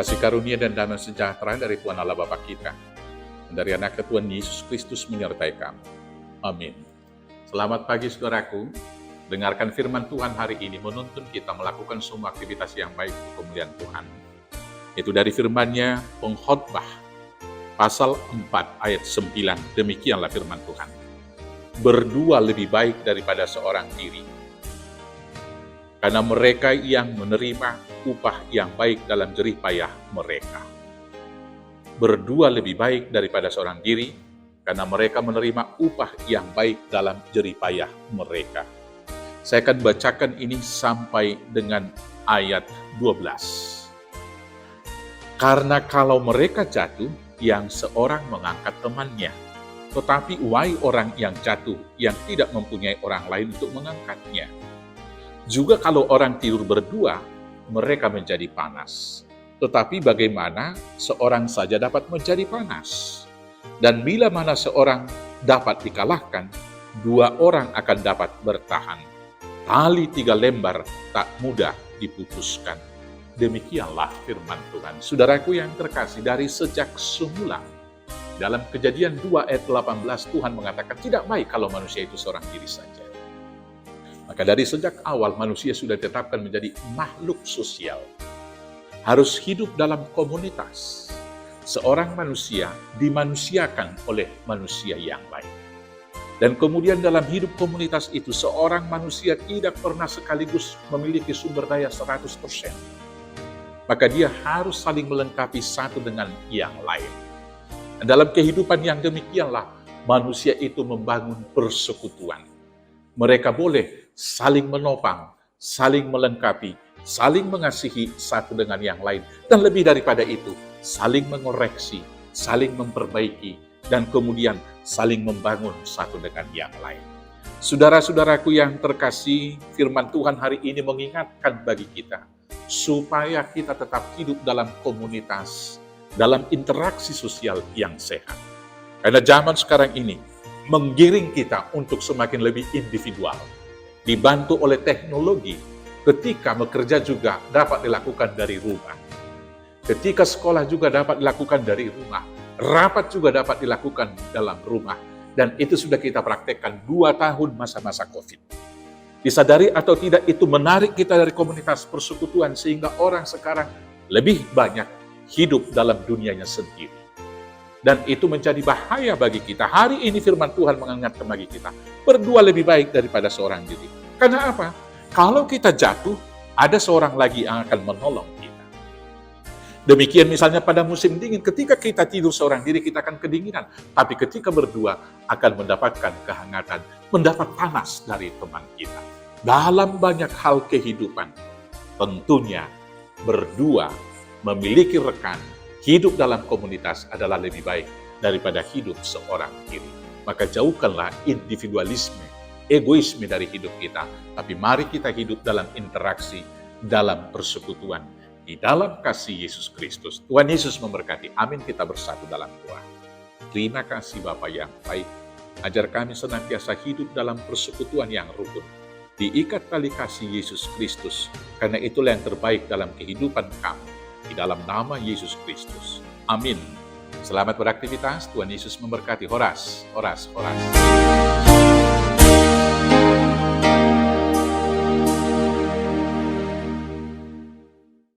Kasih karunia dan damai sejahtera dari Tuhan Allah Bapa kita, dan dari anak Tuhan Yesus Kristus menyertai kamu. Amin. Selamat pagi saudaraku. Dengarkan firman Tuhan hari ini menuntun kita melakukan semua aktivitas yang baik untuk kemuliaan Tuhan. Itu dari firman-Nya Pengkhotbah pasal 4 ayat 9. Demikianlah firman Tuhan. Berdua lebih baik daripada seorang diri, karena mereka yang menerima upah yang baik dalam jerih payah mereka. Berdua lebih baik daripada seorang diri, karena mereka menerima upah yang baik dalam jerih payah mereka. Saya akan bacakan ini sampai dengan ayat 12. Karena kalau mereka jatuh, yang seorang mengangkat temannya, tetapi wahai orang yang jatuh, yang tidak mempunyai orang lain untuk mengangkatnya. Juga kalau orang tidur berdua, mereka menjadi panas. Tetapi bagaimana seorang saja dapat menjadi panas? Dan bila mana seorang dapat dikalahkan, dua orang akan dapat bertahan. Tali 3 lembar tak mudah diputuskan. Demikianlah firman Tuhan. Saudaraku yang terkasih, dari sejak semula, dalam Kejadian 2 ayat 18, Tuhan mengatakan tidak baik kalau manusia itu seorang diri saja. Maka dari sejak awal manusia sudah ditetapkan menjadi makhluk sosial. Harus hidup dalam komunitas. Seorang manusia dimanusiakan oleh manusia yang lain. Dan kemudian dalam hidup komunitas itu, seorang manusia tidak pernah sekaligus memiliki sumber daya 100%. Maka dia harus saling melengkapi satu dengan yang lain. Dan dalam kehidupan yang demikianlah, manusia itu membangun persekutuan. Mereka boleh saling menopang, saling melengkapi, saling mengasihi satu dengan yang lain. Dan lebih daripada itu, saling mengoreksi, saling memperbaiki, dan kemudian saling membangun satu dengan yang lain. Saudara-saudaraku yang terkasih, firman Tuhan hari ini mengingatkan bagi kita, supaya kita tetap hidup dalam komunitas, dalam interaksi sosial yang sehat. Karena zaman sekarang ini menggiring kita untuk semakin lebih individual. Dibantu oleh teknologi, ketika bekerja juga dapat dilakukan dari rumah. Ketika sekolah juga dapat dilakukan dari rumah. Rapat juga dapat dilakukan dalam rumah. Dan itu sudah kita praktekkan 2 tahun masa-masa COVID. Disadari atau tidak, itu menarik kita dari komunitas persekutuan sehingga orang sekarang lebih banyak hidup dalam dunianya sendiri. Dan itu menjadi bahaya bagi kita. Hari ini firman Tuhan mengingatkan bagi kita, berdua lebih baik daripada seorang diri. Karena apa? Kalau kita jatuh, ada seorang lagi yang akan menolong kita. Demikian misalnya pada musim dingin, ketika kita tidur seorang diri, kita akan kedinginan. Tapi ketika berdua, akan mendapatkan kehangatan, mendapat panas dari teman kita. Dalam banyak hal kehidupan, tentunya berdua memiliki rekan, hidup dalam komunitas adalah lebih baik daripada hidup seorang diri. Maka jauhkanlah individualisme, egoisme dari hidup kita. Tapi mari kita hidup dalam interaksi, dalam persekutuan, di dalam kasih Yesus Kristus. Tuhan Yesus memberkati. Amin. Kita bersatu dalam doa. Terima kasih Bapa yang baik. Ajar kami senantiasa hidup dalam persekutuan yang rukun. Diikat tali kasih Yesus Kristus. Karena itulah yang terbaik dalam kehidupan kami. Di dalam nama Yesus Kristus. Amin. Selamat beraktivitas. Tuhan Yesus memberkati. Horas, horas, horas.